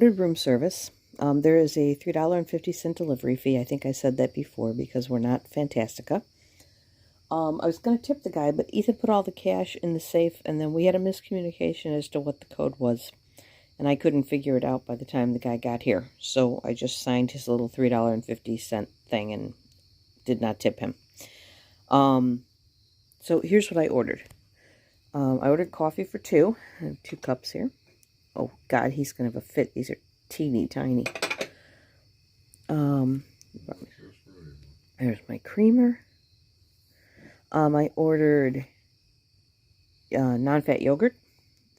ordered room service. There is a $3.50 delivery fee. I think I said that before because we're not Fantastica. I was going to tip the guy, but Ethan put all the cash in the safe, and then we had a miscommunication as to what the code was. And I couldn't figure it out by the time the guy got here. So I just signed his little $3.50 thing and did not tip him. So here's what I ordered. I ordered coffee for 2. I have 2 cups here. Oh, God, he's going to have a fit. These are teeny tiny. There's my creamer. I ordered non-fat yogurt.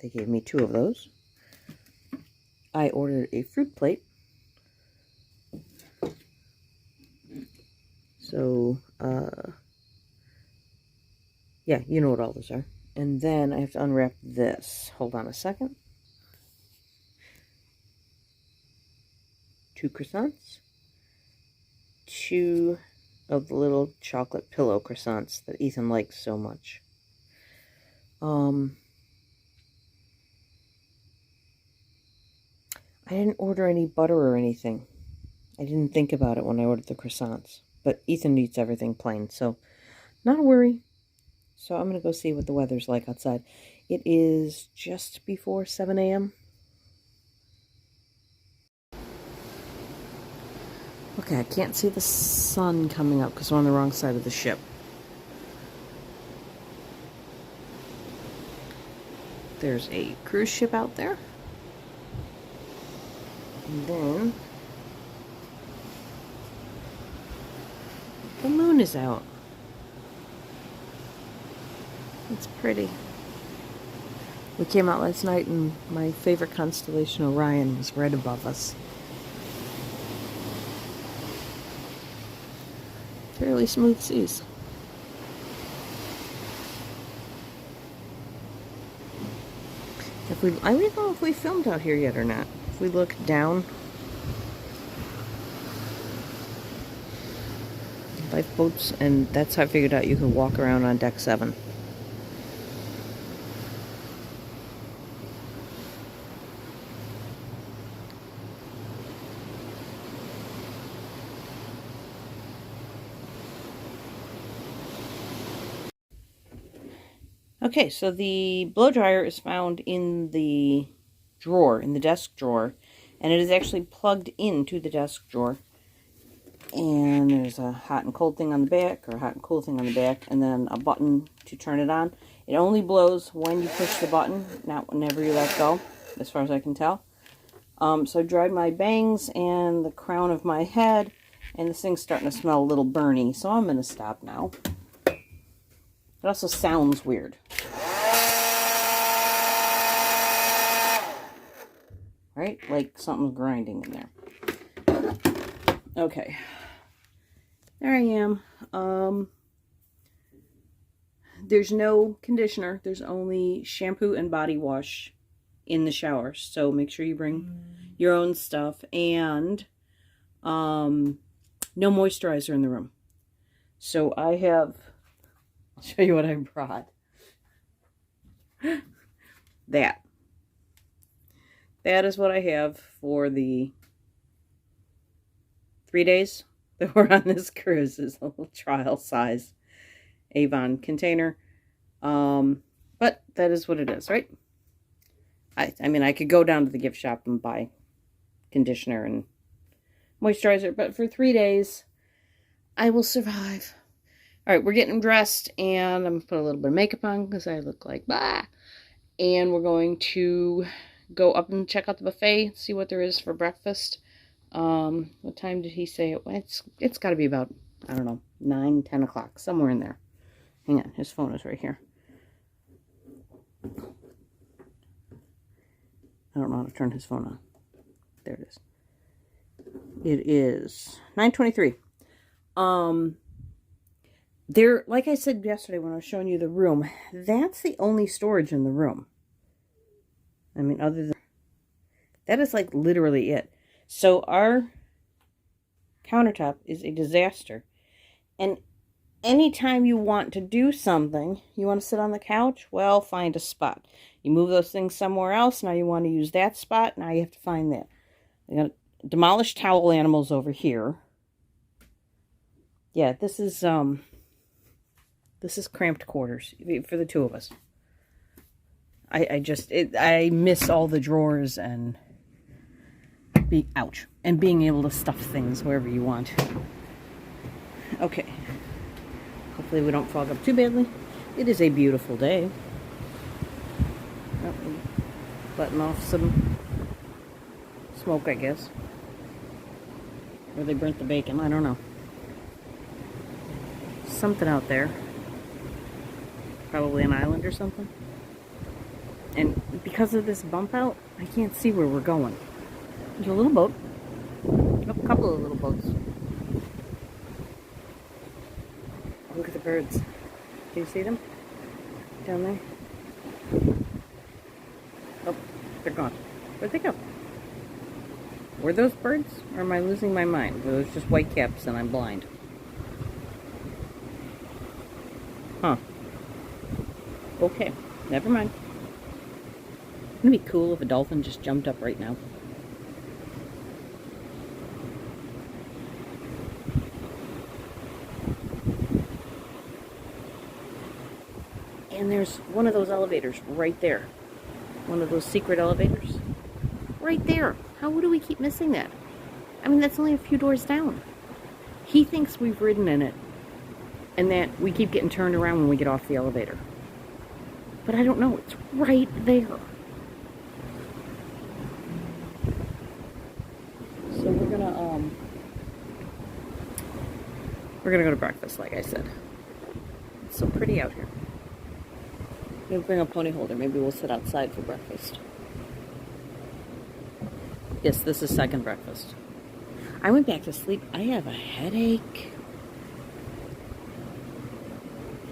They gave me 2 of those. I ordered a fruit plate. So, yeah, you know what all those are. And then I have to unwrap this. Hold on a second. 2 croissants. 2 of the little chocolate pillow croissants that Ethan likes so much. I didn't order any butter or anything. I didn't think about it when I ordered the croissants. But Ethan eats everything plain, so not a worry. So I'm going to go see what the weather's like outside. It is just before 7 a.m. Okay, I can't see the sun coming up because we're on the wrong side of the ship. There's a cruise ship out there. And then the moon is out. It's pretty. We came out last night and my favorite constellation, Orion, was right above us. Fairly smooth seas. I don't know if we filmed out here yet or not. If we look down, lifeboats, and that's how I figured out you can walk around on deck 7. Okay, so the blow dryer is found in the drawer, in the desk drawer, and it is actually plugged into the desk drawer. And there's a hot and cold thing on the back, or a hot and cool thing on the back, and then a button to turn it on. It only blows when you push the button, not whenever you let go, as far as I can tell. So I dried my bangs and the crown of my head, and this thing's starting to smell a little burny, so I'm going to stop now. It also sounds weird. Right? Like something's grinding in there. Okay. There I am. There's no conditioner. There's only shampoo and body wash in the shower. So make sure you bring your own stuff. And no moisturizer in the room. So I have... I'll show you what I brought. That is what I have for the 3 days that we're on this cruise. Is a little trial size Avon container. But that is what it is, right? I mean, I could go down to the gift shop and buy conditioner and moisturizer, but for 3 days, I will survive. All right, we're getting dressed, and I'm going to put a little bit of makeup on because I look like bah. And we're going to go up and check out the buffet, see what there is for breakfast. What time did he say it? It's got to be about, I don't know, 9, 10 o'clock, somewhere in there. Hang on, his phone is right here. I don't know how to turn his phone on. There it is. It is 9:23. There, like I said yesterday when I was showing you the room, that's the only storage in the room. I mean, other than that is like literally it. So our countertop is a disaster. And anytime you want to do something, you want to sit on the couch, well, find a spot. You move those things somewhere else, now you want to use that spot, now you have to find that. They got demolished towel animals over here. Yeah, this is cramped quarters for the two of us. I miss all the drawers and being able to stuff things wherever you want. Okay. Hopefully we don't fog up too badly. It is a beautiful day. Oh, letting off some smoke, I guess. Or they burnt the bacon, I don't know. Something out there. Probably an island or something. And because of this bump out, I can't see where we're going. There's a little boat. A couple of little boats. Look at the birds. Do you see them? Down there? Oh, they're gone. Where'd they go? Were those birds? Or am I losing my mind? Were those just white caps and I'm blind? Huh. Okay, never mind. Wouldn't it be cool if a dolphin just jumped up right now? And there's one of those elevators right there. One of those secret elevators. Right there. How do we keep missing that? I mean, that's only a few doors down. He thinks we've ridden in it. And that we keep getting turned around when we get off the elevator. But I don't know. It's right there. So we're gonna go to breakfast, like I said. It's so pretty out here. Maybe bring a pony holder. Maybe we'll sit outside for breakfast. Yes, this is second breakfast. I went back to sleep. I have a headache.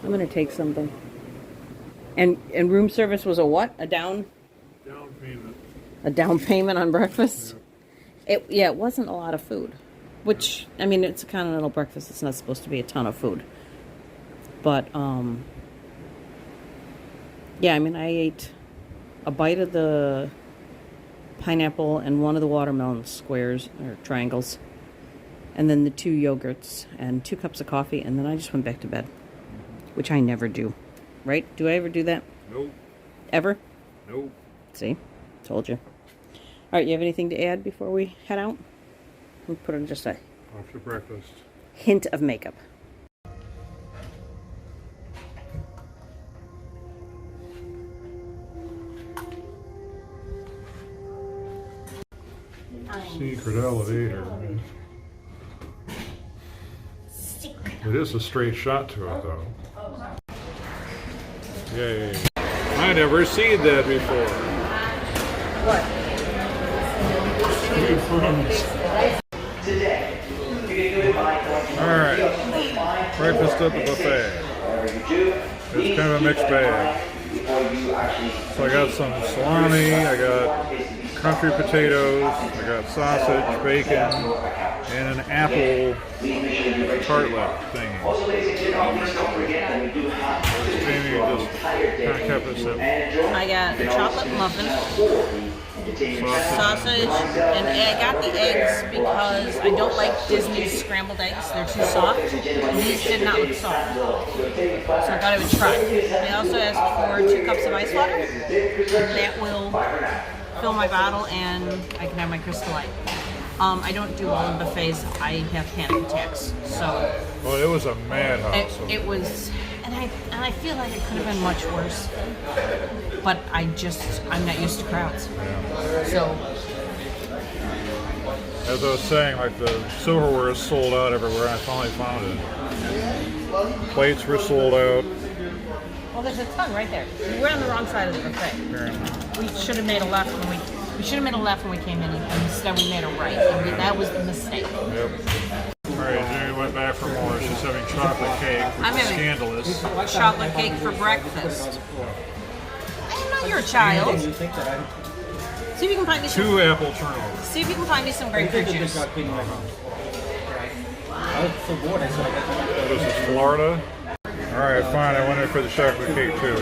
I'm gonna take something. And room service was a what? A down payment. A down payment on breakfast? Yeah. It wasn't a lot of food. Which, I mean, it's a continental breakfast. It's not supposed to be a ton of food. But, yeah, I mean, I ate a bite of the pineapple and one of the watermelon squares, or triangles. And then the 2 yogurts and 2 cups of coffee. And then I just went back to bed. Which I never do. Right? Do I ever do that? Nope. Ever? Nope. See? Told you. Alright, you have anything to add before we head out? We'll put on just a After breakfast. hint of makeup. Secret elevator. It is a straight shot to it, though. Yay. I never seen that before. What? Alright. Breakfast at the buffet. It's kind of a mixed bag. So I got some salami, I got country potatoes, I got sausage, bacon, and an apple tartlet thingy. Jamie just kind of kept it simple. I got a chocolate muffin, sausage, and I got the eggs because I don't like Disney's scrambled eggs. They're too soft, and these did not look soft. So I thought I would try. I also asked for 2 cups of ice water, and that will fill my bottle, and I can have my Crystal Light. I don't do well in buffets. I have panic attacks, so... Well, it was a madhouse. It was... And I feel like it could have been much worse. But I'm not used to crowds. Yeah. So... As I was saying, like the silverware is sold out everywhere, and I finally found it. Plates were sold out. Well, there's a ton right there. We're on the wrong side of the buffet. Apparently. We should have made a left when we came in, and instead we made a right. And that was the mistake. Yep. Alright, Jamie went back for more. She's having chocolate cake, which is scandalous. Chocolate cake for breakfast. I didn't know you're a child. See if you can find me some... 2 apple turnovers. See if you can find me some grapefruit juice. This is Florida. Alright, fine. I went in for the chocolate cake too.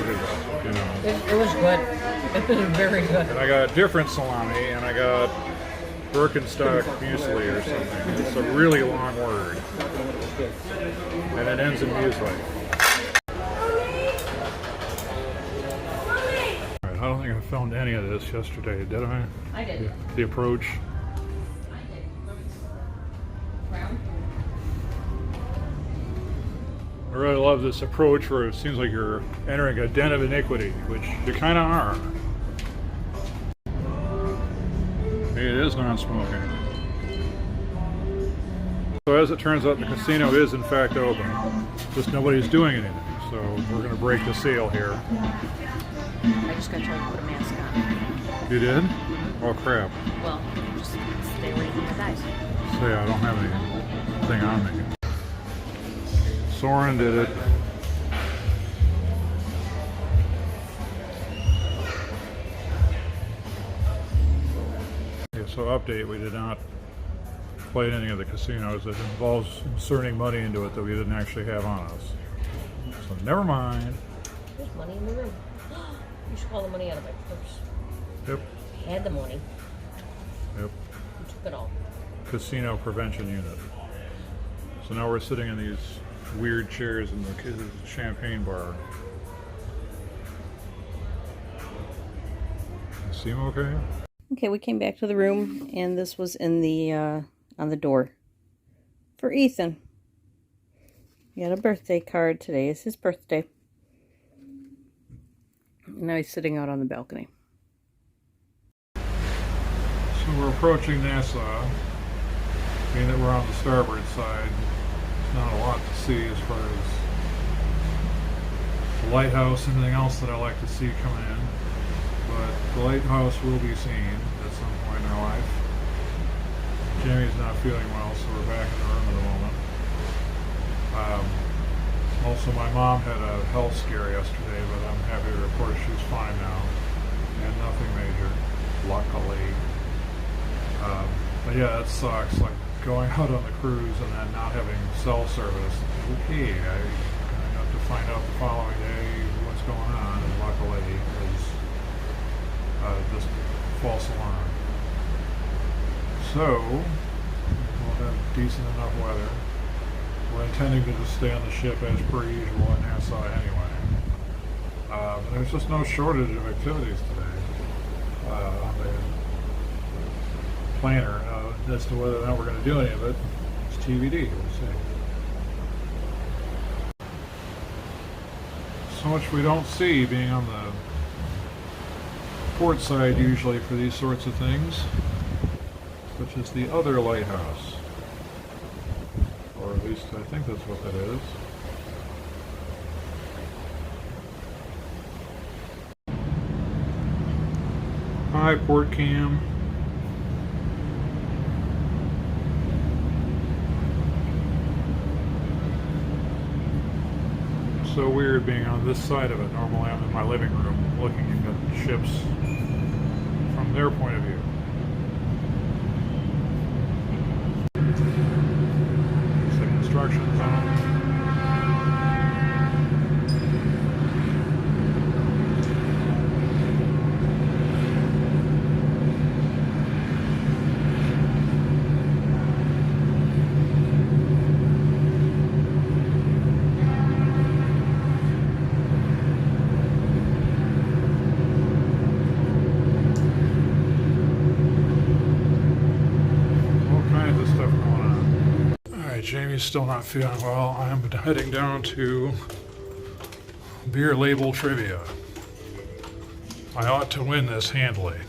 You know. It was good. It was very good. And I got a different salami, and I got Birkenstock muesli or something. It's a really long word. And it ends in muesli. Alright, I don't think I filmed any of this yesterday, did I? I did. The approach. I really love this approach where it seems like you're entering a den of iniquity, which you kind of are. It is non-smoking. So as it turns out, the casino is in fact open. Just nobody's doing anything. So we're going to break the seal here. I just got told to put a mask on. You did? Oh crap. Well, just stay away from the guys. So yeah, I don't have anything on me. Soren did it. So update, we did not play any of the casinos that involves inserting money into it that we didn't actually have on us. So never mind. There's money in the room. You should call the money out of my purse. Yep. I had the money. Yep. You took it all. Casino prevention unit. So now we're sitting in these weird chairs in the champagne bar. You seem okay? Okay, we came back to the room, and this was in the on the door for Ethan. He had a birthday card. Today is his birthday. Now he's sitting out on the balcony. So we're approaching Nassau, being that we're on the starboard side. There's not a lot to see as far as the lighthouse and anything else that I like to see coming in. But the lighthouse will be seen at some point in our life. Jamie's not feeling well, so we're back in the room at the moment. Also, my mom had a health scare yesterday, but I'm happy to report she's fine now. And nothing major, luckily. But yeah, that sucks. Like going out on the cruise and then not having cell service. Okay, I have to find out the following day what's going on, and luckily it was just false alarm. So, we'll have decent enough weather. We're intending to just stay on the ship as per usual in Nassau anyway. There's just no shortage of activities today on the planner. As to whether or not we're going to do any of it, it's TBD. We'll see. So much we don't see being on the port side usually for these sorts of things, such as the other lighthouse. Or at least I think that's what that is. Hi, Port Cam. It's so weird being on this side of it. Normally I'm in my living room looking at ships from their point of view. Construction zone. Jamie's still not feeling well. I'm heading down to beer label trivia. I ought to win this handily.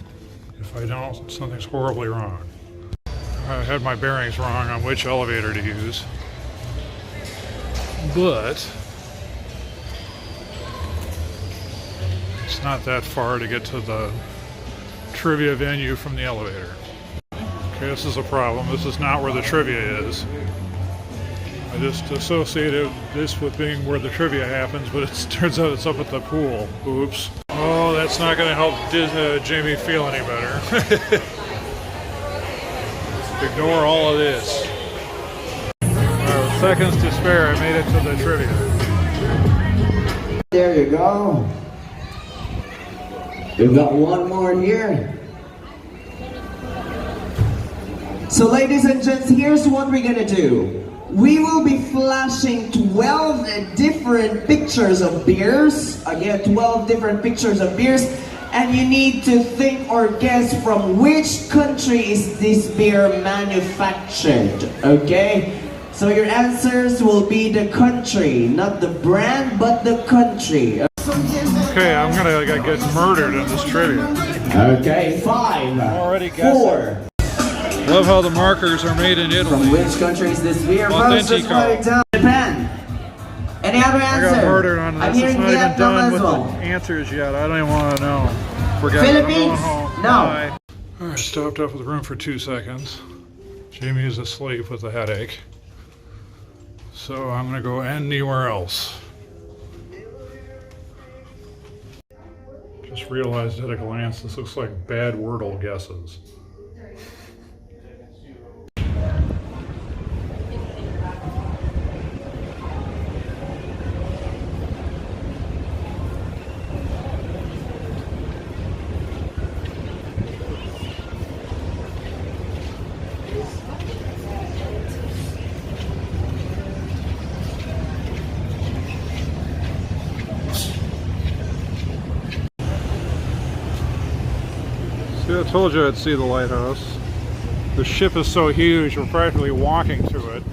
If I don't, something's horribly wrong. I had my bearings wrong on which elevator to use. But it's not that far to get to the trivia venue from the elevator. Okay, this is a problem. This is not where the trivia is. I just associated this with being where the trivia happens, but it turns out it's up at the pool. Oops. Oh, that's not going to help Jamie feel any better. Ignore all of this. With seconds to spare, I made it to the trivia. There you go. We've got one more here. So ladies and gents, here's what we're gonna do. We will be flashing 12 different pictures of beers. Again, 12 different pictures of beers. And you need to think or guess from which country is this beer manufactured, okay? So your answers will be the country, not the brand, but the country. Okay, I'm gonna get murdered in this trivia. Okay, 5, Already guessing. 4. Love how the markers are made in Italy. From which country is this beer? Folks, just write it down. Japan. Any other answer? I got murdered on I'm this. It's hearing not even Vietnam done as with well. the answers yet. I don't even want to know. Forget it. I'm Philippines? going home. No. Bye. All right, stopped up with the room for 2 seconds. Jamie is asleep with a headache. So I'm gonna go anywhere else. Just realized at a glance this looks like bad Wordle guesses. See, I told you I'd see the lighthouse. The ship is so huge, we're practically walking to it.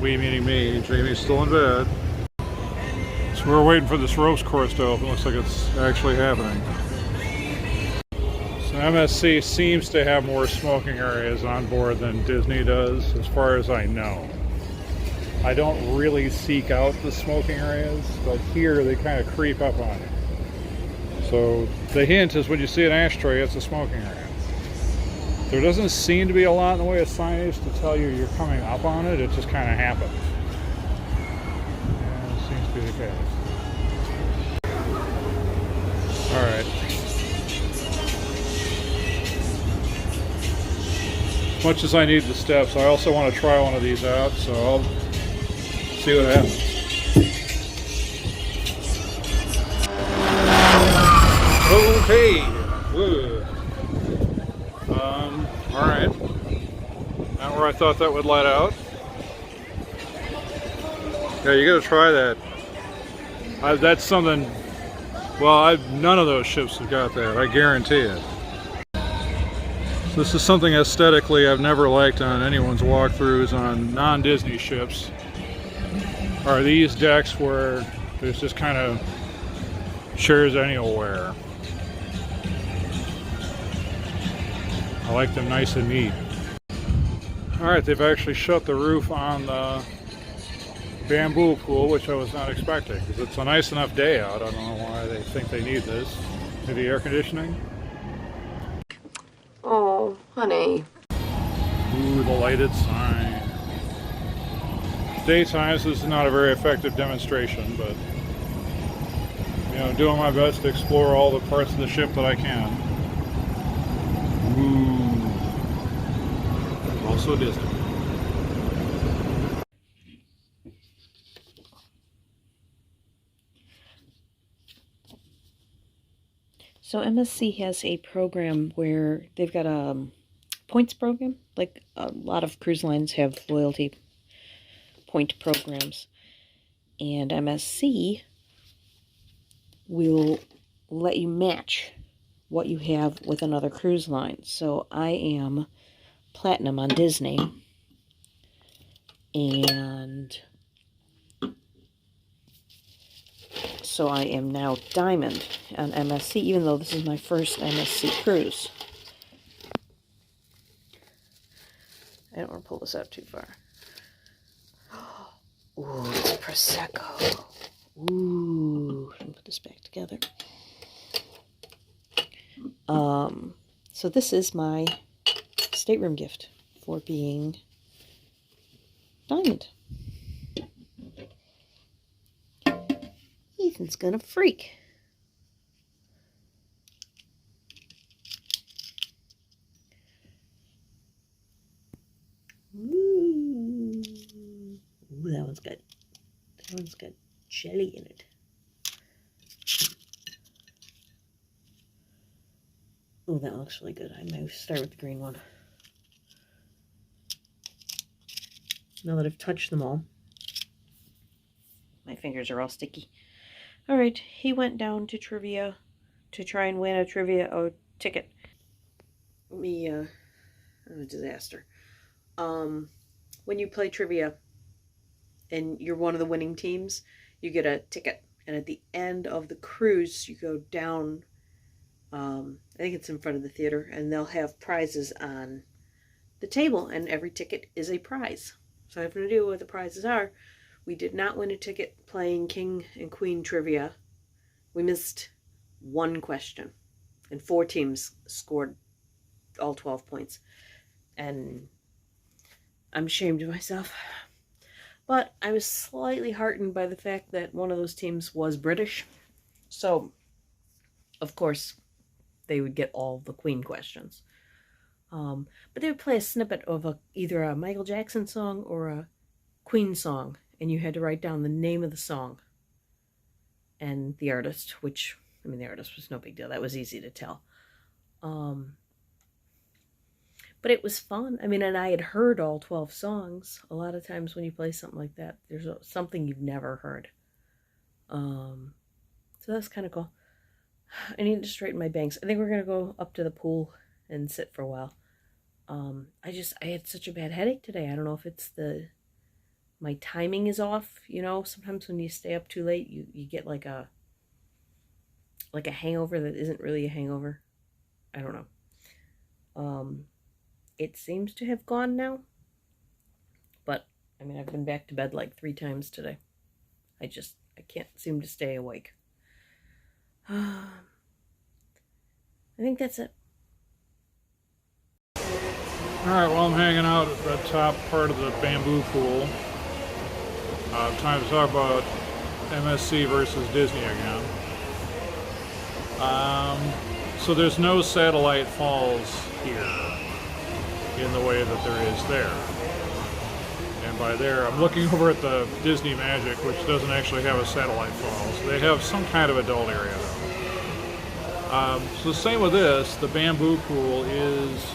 We meaning me, Jamie's still in bed. So we're waiting for this ropes course to open. Looks like it's actually happening. So MSC seems to have more smoking areas on board than Disney does, as far as I know. I don't really seek out the smoking areas, but here they kind of creep up on it. So the hint is when you see an ashtray, it's a smoking area. There doesn't seem to be a lot in the way of signage to tell you you're coming up on it. It just kind of happens. Yeah, it seems to be the case. All right. As much as I need the steps, I also want to try one of these out, so I'll see what happens. Okay. Good. All right. Not where I thought that would let out. Yeah, you got to try that. That's something. Well, none of those ships have got that. I guarantee it. So this is something aesthetically I've never liked on anyone's walkthroughs on non-Disney ships. Are these decks where there's just kind of chairs anywhere. I like them nice and neat. Alright, they've actually shut the roof on the bamboo pool, which I was not expecting, because it's a nice enough day out. I don't know why they think they need this. Maybe air conditioning? Oh, honey. Ooh, the lighted sign. Daytimes, this is not a very effective demonstration, but you know, doing my best to explore all the parts of the ship that I can. Ooh. Also Disney. So MSC has a program where they've got a points program. Like a lot of cruise lines have loyalty point programs. And MSC will let you match what you have with another cruise line. So I am Platinum on Disney. And so I am now Diamond on MSC, even though this is my first MSC cruise. I don't want to pull this out too far. Ooh, it's Prosecco. Ooh, let me put this back together. So this is my stateroom gift for being Diamond. Ethan's gonna freak. Ooh, that one's got jelly in it. Oh, that looks really good. I might start with the green one. now that I've touched them all. My fingers are all sticky. All right, he went down to trivia to try and win a trivia ticket. A disaster. When you play trivia and you're one of the winning teams, you get a ticket. And at the end of the cruise, you go down, I think it's in front of the theater, and they'll have prizes on the table, and every ticket is a prize. So I have no idea what the prizes are. We did not win a ticket playing King and Queen trivia. We missed one question, and 4 teams scored all 12 points. And I'm ashamed of myself. But I was slightly heartened by the fact that one of those teams was British. So, of course, they would get all the Queen questions. But they would play a snippet of either a Michael Jackson song or a Queen song. And you had to write down the name of the song and the artist, which, I mean, the artist was no big deal. That was easy to tell. But it was fun. I mean, and I had heard all 12 songs. A lot of times when you play something like that, there's something you've never heard. So that's kind of cool. I need to straighten my bangs. I think we're going to go up to the pool and sit for a while. I had such a bad headache today. I don't know if it's my timing is off. You know, sometimes when you stay up too late, you get like a hangover that isn't really a hangover. I don't know. It seems to have gone now. But, I mean, I've been back to bed like 3 times today. I can't seem to stay awake. I think that's it. Alright, well, I'm hanging out at the top part of the bamboo pool. Time to talk about MSC versus Disney again. So there's no satellite falls here in the way that there is there. And by there, I'm looking over at the Disney Magic, which doesn't actually have a satellite falls. They have some kind of adult area though. So the same with this, the bamboo pool is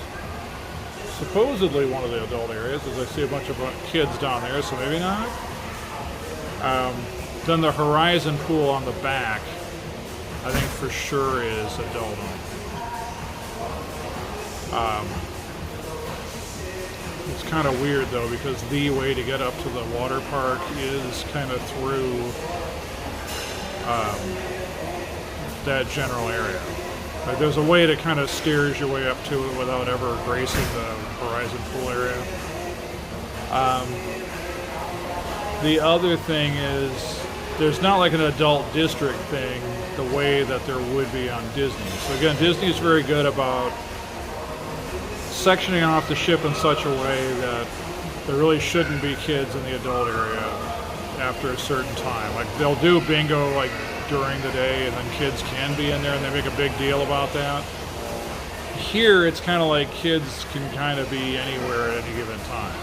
supposedly one of the adult areas, as I see a bunch of kids down there, so maybe not. Then the Horizon pool on the back, I think for sure is adult. It's kind of weird though, because the way to get up to the water park is kind of through that general area. Like there's a way that kind of steers your way up to it without ever gracing the Horizon pool area. The other thing is, there's not like an adult district thing the way that there would be on Disney. So again, Disney's very good about sectioning off the ship in such a way that there really shouldn't be kids in the adult area after a certain time. Like they'll do bingo like during the day and then kids can be in there and they make a big deal about that. Here it's kind of like kids can kind of be anywhere at any given time.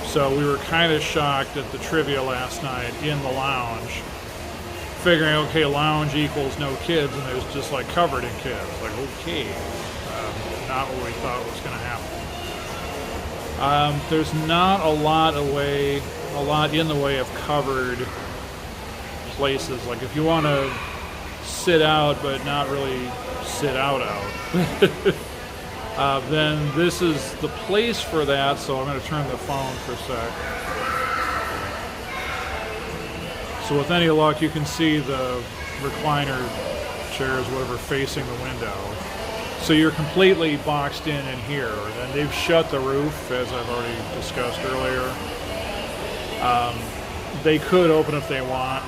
So we were kind of shocked at the trivia last night in the lounge, figuring, okay, lounge equals no kids, and it was just like covered in kids. Like, okay, not what we thought was going to happen. There's not a lot in the way of covered places. Like if you want to sit out, but not really sit out, then this is the place for that, so I'm going to turn the phone for a sec. So with any luck, you can see the recliner chairs, whatever, facing the window. So you're completely boxed in here. And they've shut the roof, as I've already discussed earlier. They could open if they want.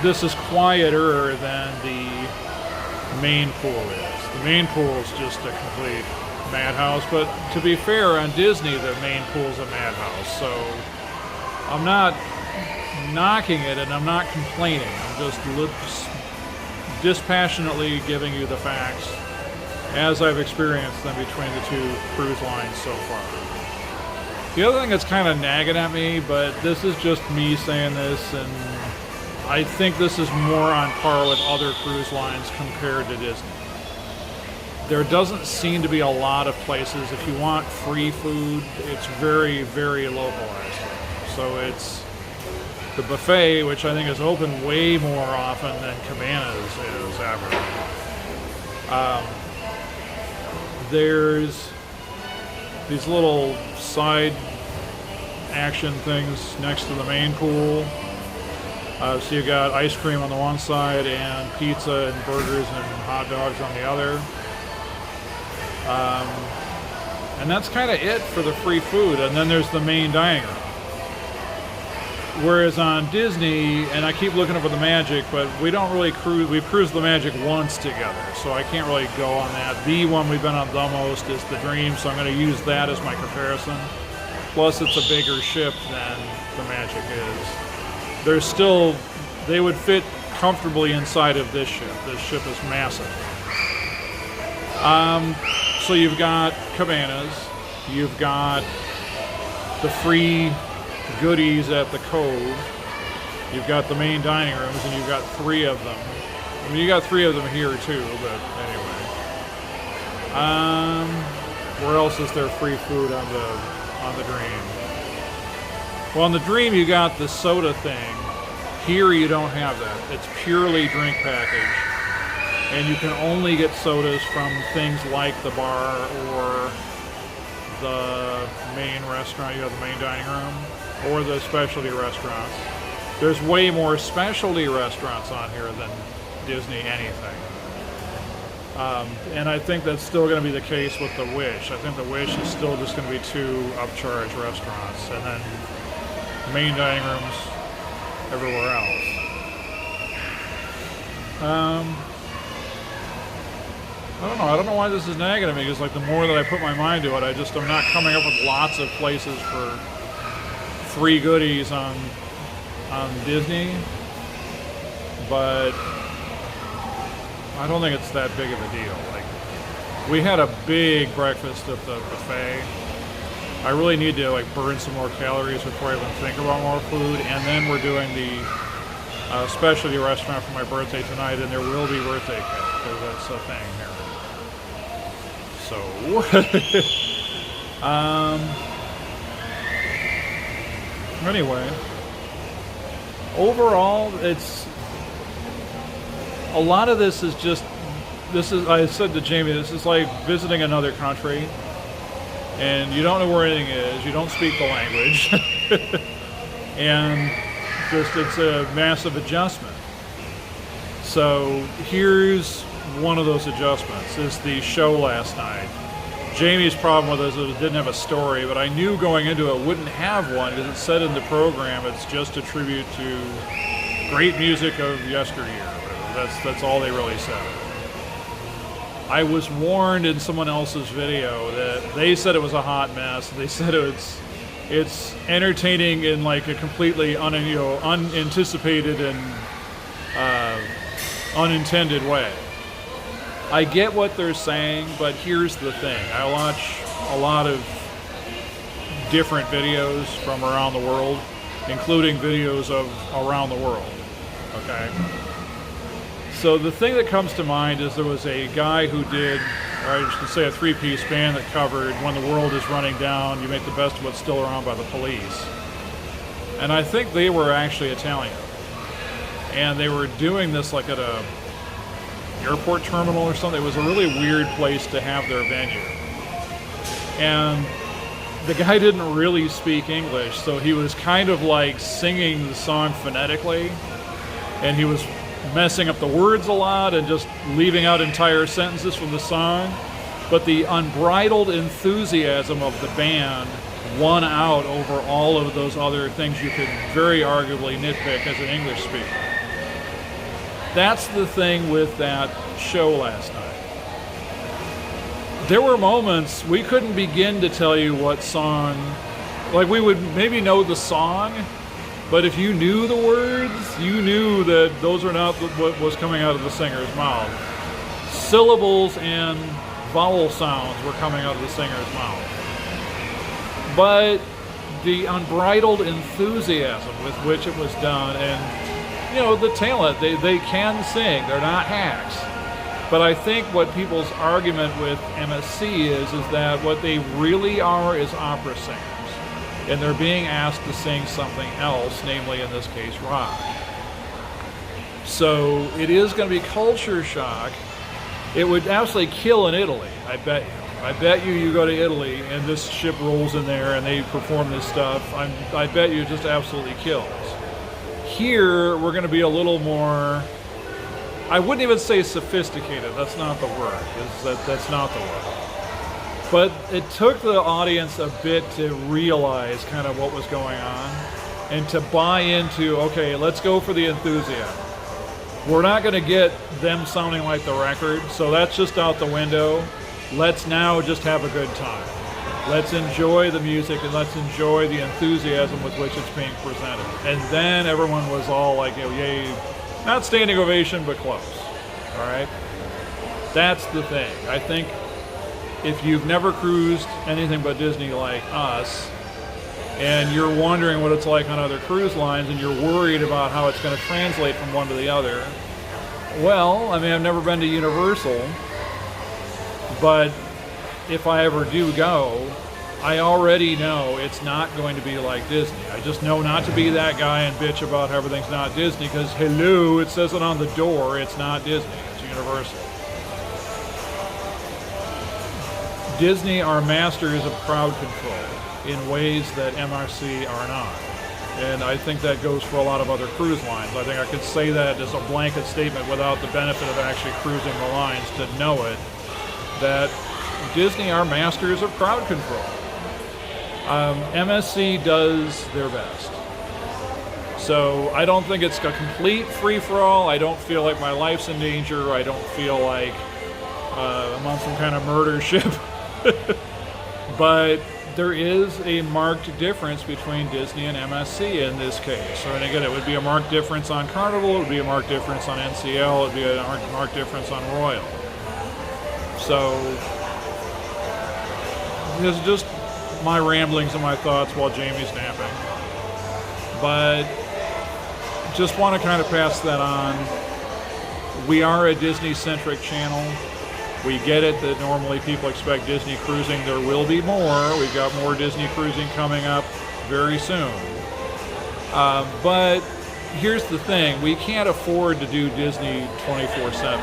This is quieter than the main pool is. The main pool is just a complete madhouse, but to be fair, on Disney, the main pool's a madhouse, so I'm not knocking it and I'm not complaining. I'm just dispassionately giving you the facts as I've experienced them between the 2 cruise lines so far. The other thing that's kind of nagging at me, but this is just me saying this, and I think this is more on par with other cruise lines compared to Disney. there doesn't seem to be a lot of places. If you want free food, it's very, very localized. So it's the buffet, which I think is open way more often than Cabanas is ever. There's these little side action things next to the main pool. So you got ice cream on the one side and pizza and burgers and hot dogs on the other. And that's kind of it for the free food. And then there's the main dining room. Whereas on Disney, and I keep looking over the Magic, but we don't really cruise. We've cruised the Magic once together, so I can't really go on that. The one we've been on the most is the Dream, so I'm going to use that as my comparison. Plus, it's a bigger ship than the Magic is. There's still, they would fit comfortably inside of this ship. This ship is massive. So you've got cabanas, you've got the free goodies at the Cove, you've got the main dining rooms, and you've got 3 of them. I mean, you got 3 of them here too, but anyway. Where else is there free food on the Dream? Well, on the Dream you got the soda thing. Here you don't have that. It's purely drink package, and you can only get sodas from things like the bar or the main restaurant. You have the main dining room or the specialty restaurants. There's way more specialty restaurants on here than Disney anything. And I think that's still going to be the case with the Wish. I think the Wish is still just going to be 2 upcharge restaurants, and then main dining rooms everywhere else. I don't know why this is negative, because like the more that I put my mind to it, I'm not coming up with lots of places for free goodies on Disney, but I don't think it's that big of a deal. Like, we had a big breakfast at the buffet. I really need to like burn some more calories before I even think about more food, and then we're doing the specialty restaurant for my birthday tonight, and there will be birthday cake, because that's a thing here. So, anyway, overall, it's a lot of this is just, I said to Jamie, this is like visiting another country, and you don't know where anything is, you don't speak the language, and just it's a massive adjustment. So here's one of those adjustments, is the show last night. Jamie's problem with it is it didn't have a story, but I knew going into it wouldn't have one, because it said in the program it's just a tribute to great music of yesteryear. That's all they really said. I was warned in someone else's video that they said it was a hot mess. They said it's entertaining in like a completely unanticipated and unintended way. I get what they're saying, but here's the thing. I watch a lot of different videos from around the world, including videos of around the world, okay? So the thing that comes to mind is there was a guy who did, or I should say a 3-piece band that covered When the World is Running Down, You Make the Best of What's Still Around by the Police. And I think they were actually Italian. And they were doing this like at a airport terminal or something. It was a really weird place to have their venue. And the guy didn't really speak English, so he was kind of like singing the song phonetically, and he was messing up the words a lot and just leaving out entire sentences from the song. But the unbridled enthusiasm of the band won out over all of those other things you could very arguably nitpick as an English speaker. That's the thing with that show last night. There were moments we couldn't begin to tell you what song, like we would maybe know the song, but if you knew the words, you knew that those are not what was coming out of the singer's mouth. Syllables and vowel sounds were coming out of the singer's mouth. But the unbridled enthusiasm with which it was done, and you know, the talent, they can sing, they're not hacks. But I think what people's argument with MSC is that what they really are is opera singers. And they're being asked to sing something else, namely in this case rock. So it is going to be culture shock. It would absolutely kill in Italy, I bet you. I bet you go to Italy and this ship rolls in there and they perform this stuff. I bet you it just absolutely kills. Here, we're going to be a little more, I wouldn't even say sophisticated. That's not the word. That's not the word. But it took the audience a bit to realize kind of what was going on and to buy into, okay, let's go for the enthusiasm. We're not going to get them sounding like the record, so that's just out the window. Let's now just have a good time. Let's enjoy the music and let's enjoy the enthusiasm with which it's being presented. And then everyone was all like, you know, yay, not standing ovation, but close. All right? That's the thing. I think if you've never cruised anything but Disney like us, and you're wondering what it's like on other cruise lines, and you're worried about how it's going to translate from one to the other, well, I mean, I've never been to Universal, but if I ever do go, I already know it's not going to be like Disney. I just know not to be that guy and bitch about how everything's not Disney, because hello, it says it on the door, it's not Disney, it's Universal. Disney are masters of crowd control in ways that MSC are not. And I think that goes for a lot of other cruise lines. I think I could say that as a blanket statement without the benefit of actually cruising the lines to know it, that Disney are masters of crowd control. MSC does their best. So I don't think it's a complete free-for-all. I don't feel like my life's in danger. I don't feel like I'm on some kind of murder ship. But there is a marked difference between Disney and MSC in this case. So, and again, it would be a marked difference on Carnival, it would be a marked difference on NCL, it would be a marked difference on Royal. So, this is just my ramblings and my thoughts while Jamie's napping. But just want to kind of pass that on. We are a Disney-centric channel. We get it that normally people expect Disney cruising. There will be more. We've got more Disney cruising coming up very soon. But here's the thing. We can't afford to do Disney 24/7.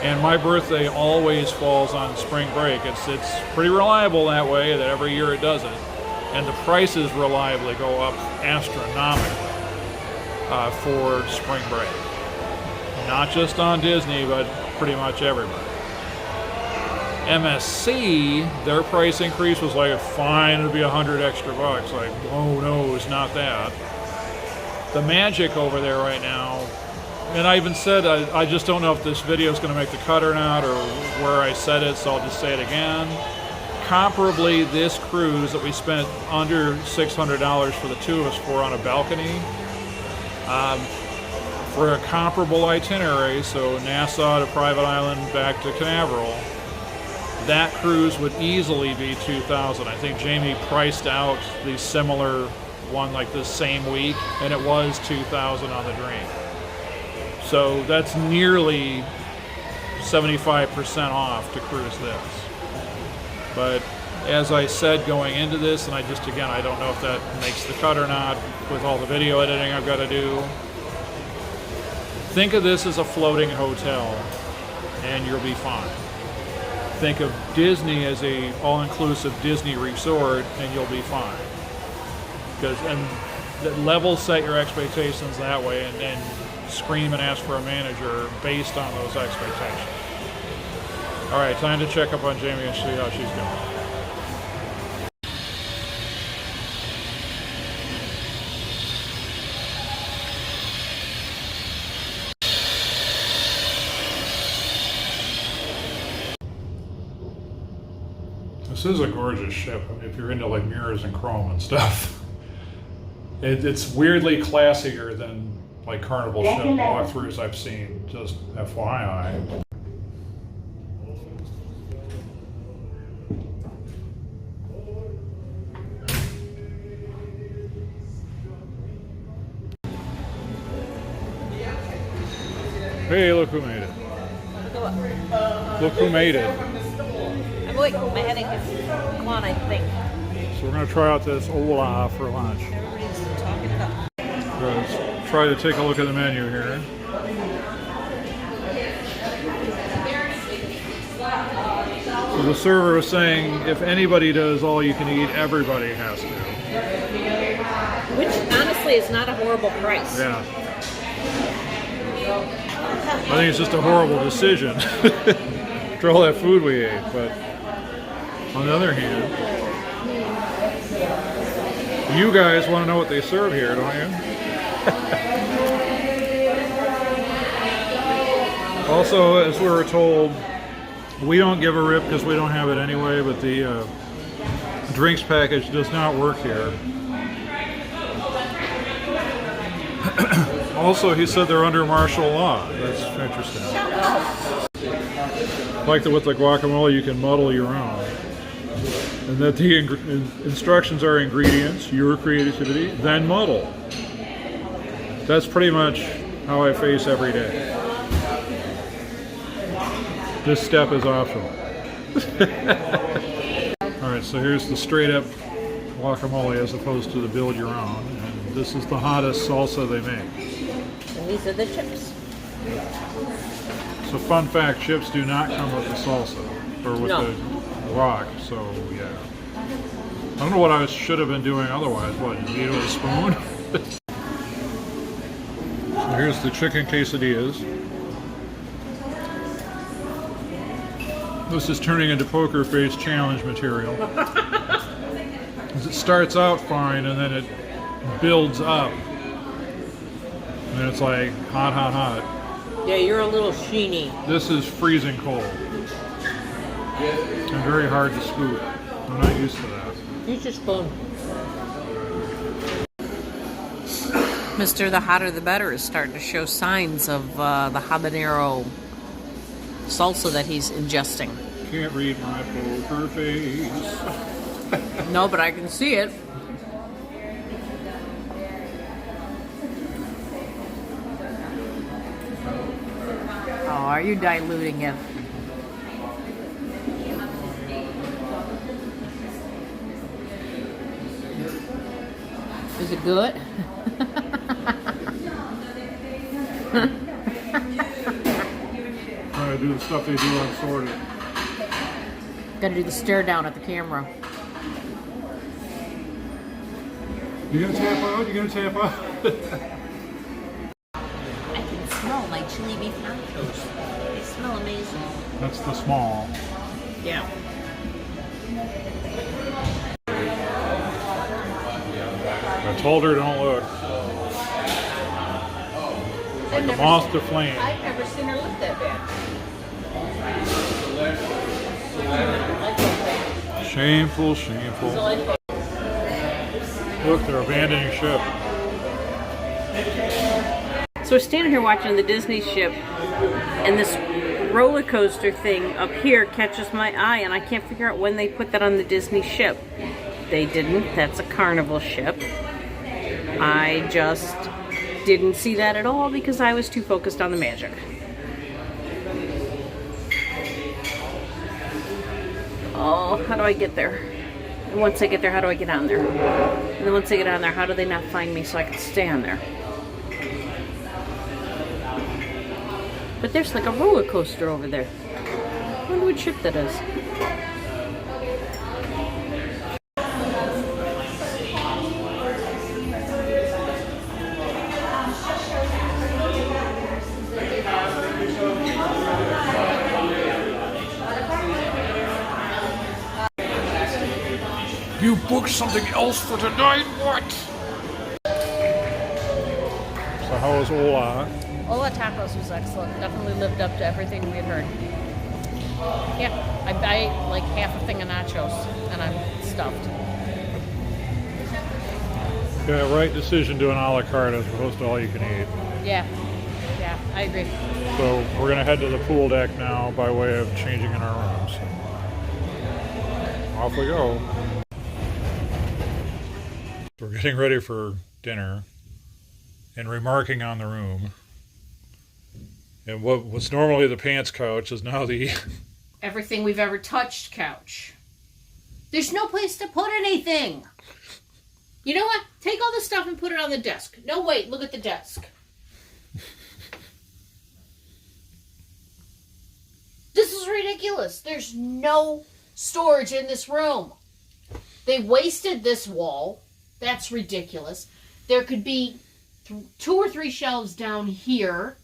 And my birthday always falls on spring break. It's pretty reliable that way, that every year it does it. And the prices reliably go up astronomically for spring break. Not just on Disney, but pretty much everybody. MSC, their price increase was like, fine, it'll be $100 extra bucks. Like, oh no, it's not that. The magic over there right now, and I even said, I just don't know if this video is going to make the cut or not, or where I said it, so I'll just say it again. Comparably, this cruise that we spent under $600 for the two of us for on a balcony, for a comparable itinerary, so Nassau to Private Island back to Canaveral, that cruise would easily be $2,000. I think Jamie priced out the similar one like this same week, and it was $2,000 on the Dream. So that's nearly 75% off to cruise this. But as I said going into this, and I don't know if that makes the cut or not with all the video editing I've got to do. Think of this as a floating hotel, and you'll be fine. Think of Disney as a all-inclusive Disney resort, and you'll be fine. And level set your expectations that way, and scream and ask for a manager based on those expectations. All right, time to check up on Jamie and see how she's doing. This is a gorgeous ship if you're into like mirrors and chrome and stuff. It's weirdly classier than like Carnival ship walkthroughs I've seen, just FYI. Hey, look who made it. Look who made it. I'm awake. My headache is gone, I think. So we're going to try out this Ola for lunch. Everybody's talking it up. Let's try to take a look at the menu here. So the server was saying if anybody does all you can eat, everybody has to. Which, honestly, is not a horrible price. Yeah. I think it's just a horrible decision after all that food we ate. But on the other hand, you guys want to know what they serve here, don't you? Also, as we were told, we don't give a rip because we don't have it anyway, but the drinks package does not work here. Also, he said they're under martial law. That's interesting. Like with the guacamole, you can muddle your own. And that the instructions are ingredients, your creativity, then muddle. That's pretty much how I face every day. This step is optional. Alright, so here's the straight up guacamole as opposed to the build your own. And this is the hottest salsa they make. And these are the chips. So fun fact, chips do not come with the salsa, or with the guac, so yeah. I don't know what I should have been doing otherwise. What, eat it with a spoon? So here's the chicken quesadillas. This is turning into poker face challenge material. It starts out fine and then it builds up. And then it's like hot, hot, hot. Yeah, you're a little sheeny. This is freezing cold. And very hard to scoop. I'm not used to that. Use your spoon. Mr. The Hotter the Better is starting to show signs of the habanero salsa that he's ingesting. Can't read my poker face. No, but I can see it. Oh, are you diluting it? Is it good? Trying to do the stuff they do on Sorted. Gotta do the stare down at the camera. You gonna tap out? You gonna tap out? I can smell my chili beef nachos. They smell amazing. That's the small. Yeah. I told her don't look. Like a moth to flame. I've never seen her look that bad. Shameful, shameful. Look, they're abandoning ship. So we're standing here watching the Disney ship, and this roller coaster thing up here catches my eye, and I can't figure out when they put that on the Disney ship. They didn't. That's a Carnival ship. I just didn't see that at all because I was too focused on the magic. Oh, how do I get there? And once I get there, how do I get on there? And then once I get on there, how do they not find me so I can stay on there? But there's like a roller coaster over there. I wonder what ship that is. You booked something else for tonight? What? So how was Ola? Ola Tacos was excellent. Definitely lived up to everything we had heard. Yeah, I buy like half a thing of nachos and I'm stuffed. Yeah, right decision doing a la carte as opposed to all you can eat. Yeah, I agree. So we're gonna head to the pool deck now by way of changing in our rooms. Off we go. We're getting ready for dinner and remarking on the room. And what was normally the pants couch is now the everything we've ever touched couch. There's no place to put anything. You know what? Take all this stuff and put it on the desk. No, wait, look at the desk. This is ridiculous. There's no storage in this room. They wasted this wall. That's ridiculous. There could be 2 or 3 shelves down here.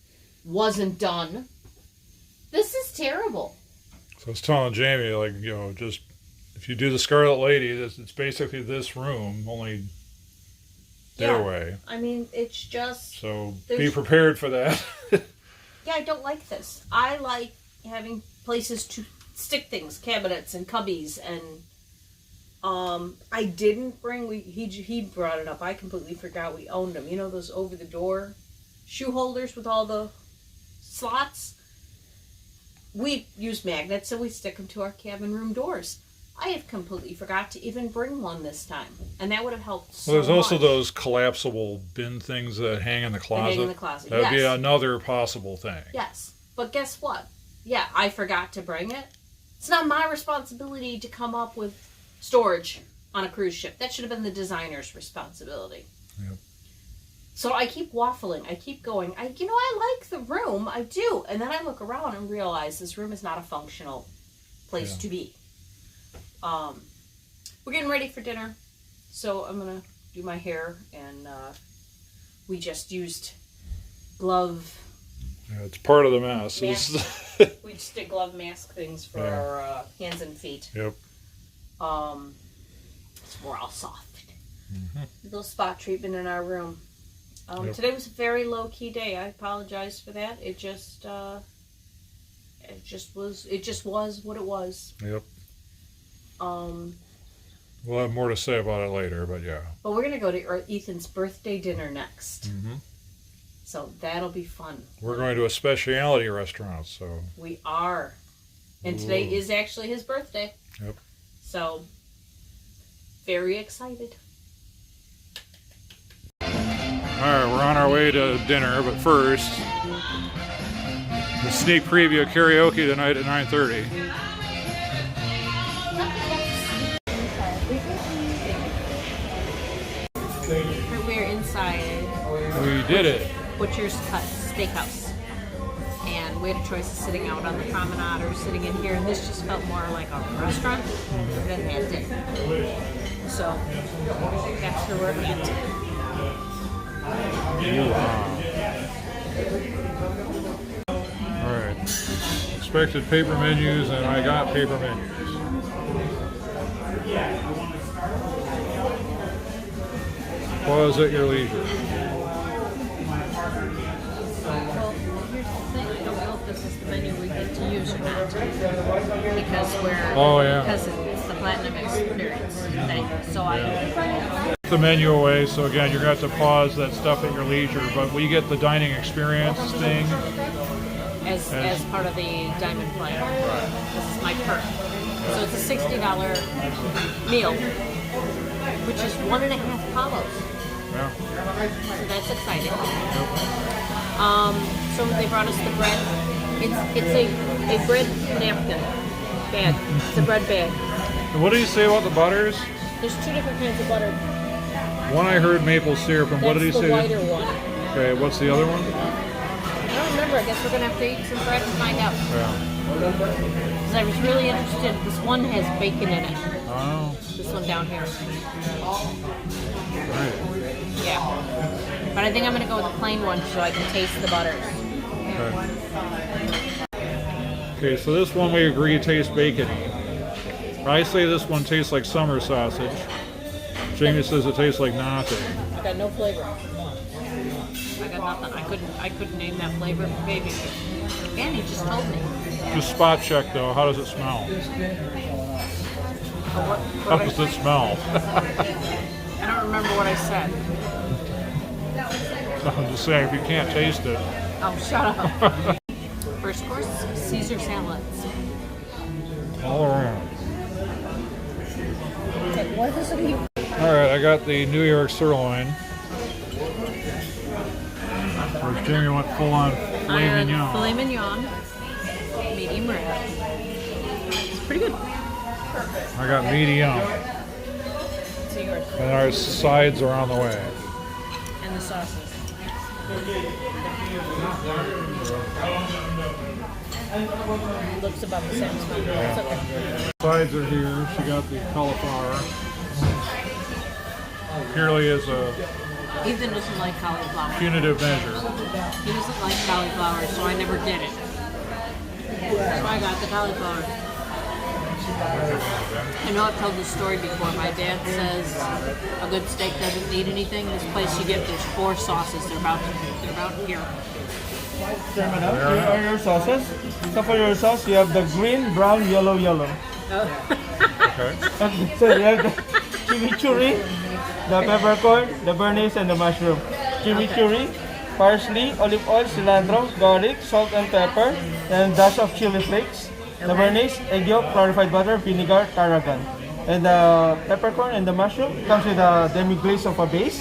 Wasn't done. This is terrible. So I was telling Jamie, like, you know, just if you do the Scarlet Lady, it's basically this room, only their way. I mean, it's just... So be prepared for that. Yeah, I don't like this. I like having places to stick things, cabinets and cubbies, and I didn't bring... He brought it up. I completely forgot we owned them. You know those over-the-door shoe holders with all the slots? We use magnets and we stick them to our cabin room doors. I have completely forgot to even bring one this time, and that would have helped so Well, there's also much. those collapsible bin things that hang in the closet. Hang in the closet. That would be Yes. another possible thing. Yes, but guess what? Yeah, I forgot to bring it. It's not my responsibility to come up with storage on a cruise ship. That should have been the designer's responsibility. Yep. So I keep waffling. I keep going. I like the room. I do. And then I look around and realize this room is not a functional place to be. We're getting ready for dinner. So I'm going to do my hair. And we just used glove... Yeah, it's part of the mess. We just did glove mask things for our hands and feet. Yep. So we're all soft. Mm-hmm. A little spot treatment in our room. Yep. Today was a very low key day. I apologize for that. It just was what it was. Yep. We'll have more to say about it later, but yeah. But we're gonna go to Ethan's birthday dinner next. Mm-hmm. So that'll be fun. We're going to a specialty restaurant, so. We are. And today is actually his birthday. Yep. So, very excited. Alright, we're on our way to dinner, but first, the sneak preview of karaoke tonight at 9:30. We're inside We did it. Butcher's Cut Steakhouse. And we had a choice of sitting out on the promenade or sitting in here, and this just felt more like a restaurant than that did. So, that's where we're at. Alright. Expected paper menus, and I got paper menus. Pause at your leisure. Well, here's the thing. I don't know if this is the menu we get to use or not. Because because it's the Platinum Experience thing. So The menu away, so again, you're going to have to pause that stuff at your leisure, but we get the dining experience thing. as part of the Diamond Plan. Right. This is my perk. So it's a $60 meal, which is 1.5 Apollos. Yeah. So that's exciting. So they brought us the bread. It's a bread napkin bag. It's a bread bag. And what did you say about the butters? There's 2 different kinds of butter. One I heard maple syrup, and what did he That's say? the whiter one. Okay, what's the other one? I don't remember. I guess we're gonna have to eat some bread and find out. Yeah. Because I was really interested. This one has bacon in it. Oh, This one down here. right. Yeah. But I think I'm gonna go with the plain one so I can taste the butter. Okay, so this one we agree tastes bacony. I say this one tastes like summer sausage. Jamie says it tastes like nothing. I got no flavor. I got nothing. I couldn't name that flavor for baby food. And he just told me. Just spot check though. How does it smell? How does it smell? I don't remember what I said. I'm just saying, if you can't taste it. Oh, shut up. First course, Caesar salads. All around. Okay, what is it you? All right, I got the New York sirloin. Whereas Jamie went full on filet mignon. Filet mignon, medium rare. It's pretty good. I got medium. It's yours. And our sides are on the way. And the sauces. Looks about the same as mine. It's okay. Sides are here. She got the cauliflower. Purely as a Ethan doesn't like cauliflower. punitive measure. He doesn't like cauliflower, so I never did it. So I got the cauliflower. I know I've told this story before. My dad says a good steak doesn't need anything. This place you get, there's 4 sauces. They're about here. Here are your sauces. So for your sauce, you have the green, brown, yellow, yellow. Okay. So you have the chimichurri, the peppercorn, the bernaise, and the mushroom. Chimichurri, parsley, olive oil, cilantro, garlic, salt and pepper, and dash of chili flakes. The bernaise, egg yolk, clarified butter, vinegar, tarragon. And the peppercorn and the mushroom comes with a demi-glaze of a base.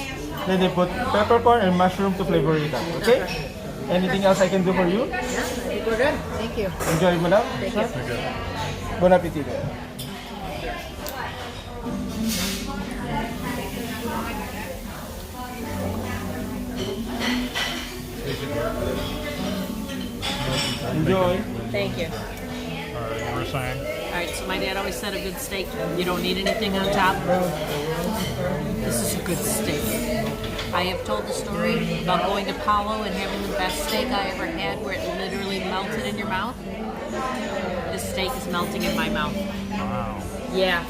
Then they put peppercorn and mushroom to flavor it up. Okay? Anything else I can do for you? Yeah, we're good. Thank you. Enjoy, madam. Thank you. Bon appetit. Enjoy. Thank you. Alright, you were saying? Alright, so my dad always said a good steak, you don't need anything on top. This is a good steak. I have told the story about going to Palo and having the best steak I ever had where it literally melted in your mouth. This steak is melting in my mouth. Wow. Yeah.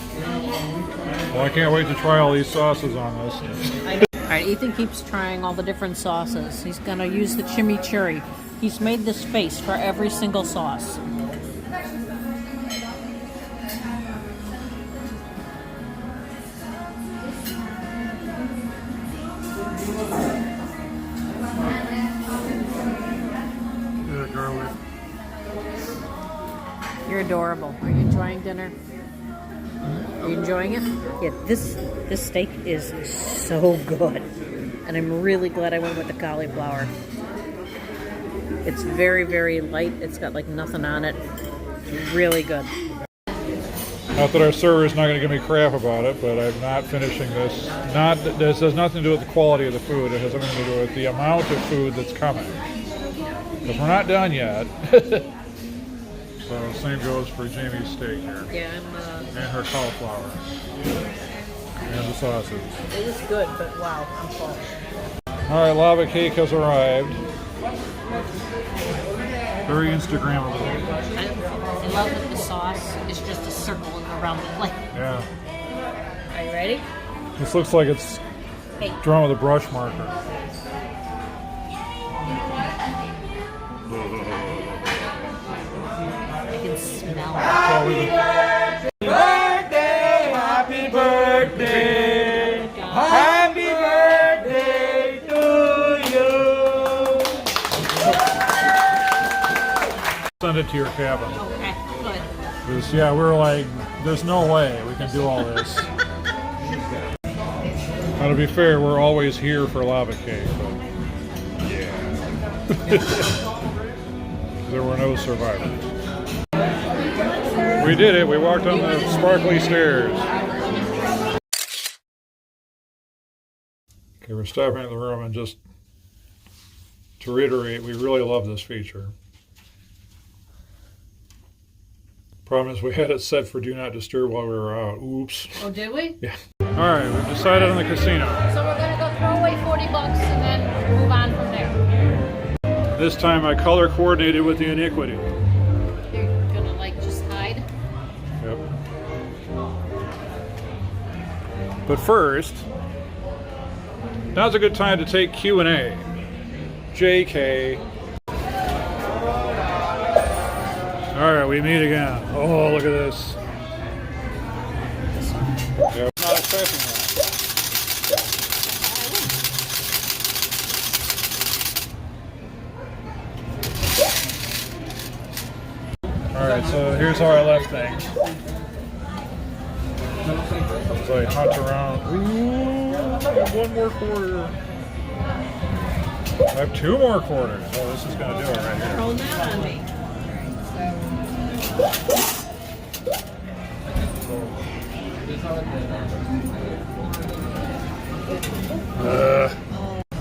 Well, I can't wait to try all these sauces on this. Alright, Ethan keeps trying all the different sauces. He's gonna use the chimichurri. He's made this face for every single sauce. Yeah, garlic. You're adorable. Are you enjoying dinner? Are you enjoying it? Yeah, this steak is so good. And I'm really glad I went with the cauliflower. It's very, very light. It's got like nothing on it. It's really good. Not that our server is not going to give me crap about it, but I'm not finishing this. This has nothing to do with the quality of the food. It has something to do with the amount of food that's coming. Because we're not done yet. So the same goes for Jamie's steak here. Yeah, And her cauliflower. And the sauces. it is good, but wow, I'm full. Alright, lava cake has arrived. Very Instagrammable. I love that the sauce is just a circle around the plate. Yeah. Are you ready? This looks like it's Hey. drawn with a brush marker. I can smell it. Happy birthday, happy birthday to you. Send it to your cabin. Okay, good. Because, yeah, we were like, there's no way we can do all this. Now, to be fair, we're always here for lava cake, but yeah. There were no survivors. We did it. We walked on the sparkly stairs. Okay, we're stopping in the room, and just to reiterate, we really love this feature. Problem is, we had it set for do not disturb while we were out. Oops. Oh, did we? Yeah. All right, we've decided on the casino. So we're gonna go throw away $40 and then move on from there. This time I color coordinated with the iniquity. You're gonna like just hide? Yep. But first, now's a good time to take Q&A. JK. All right, we meet again. Oh, look at this. Yeah, I'm not expecting that. All right, so here's how I left things. So I hunt around. Ooh, one more quarter. I have 2 more quarters. Oh, this is going to do it right here. Roll that on me.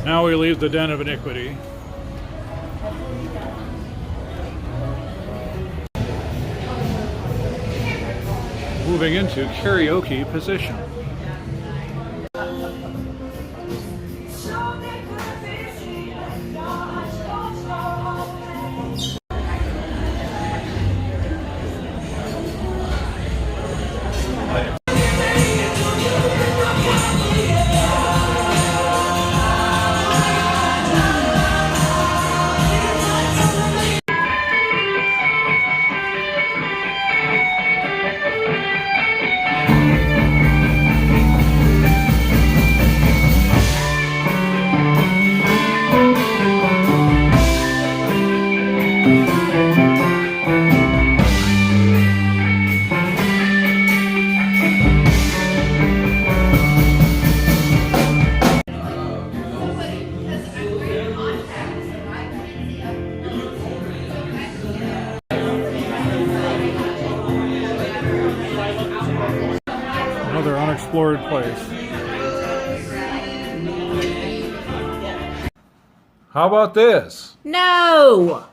Now we leave the den of iniquity. Moving into karaoke position. Another unexplored place. How about this? No!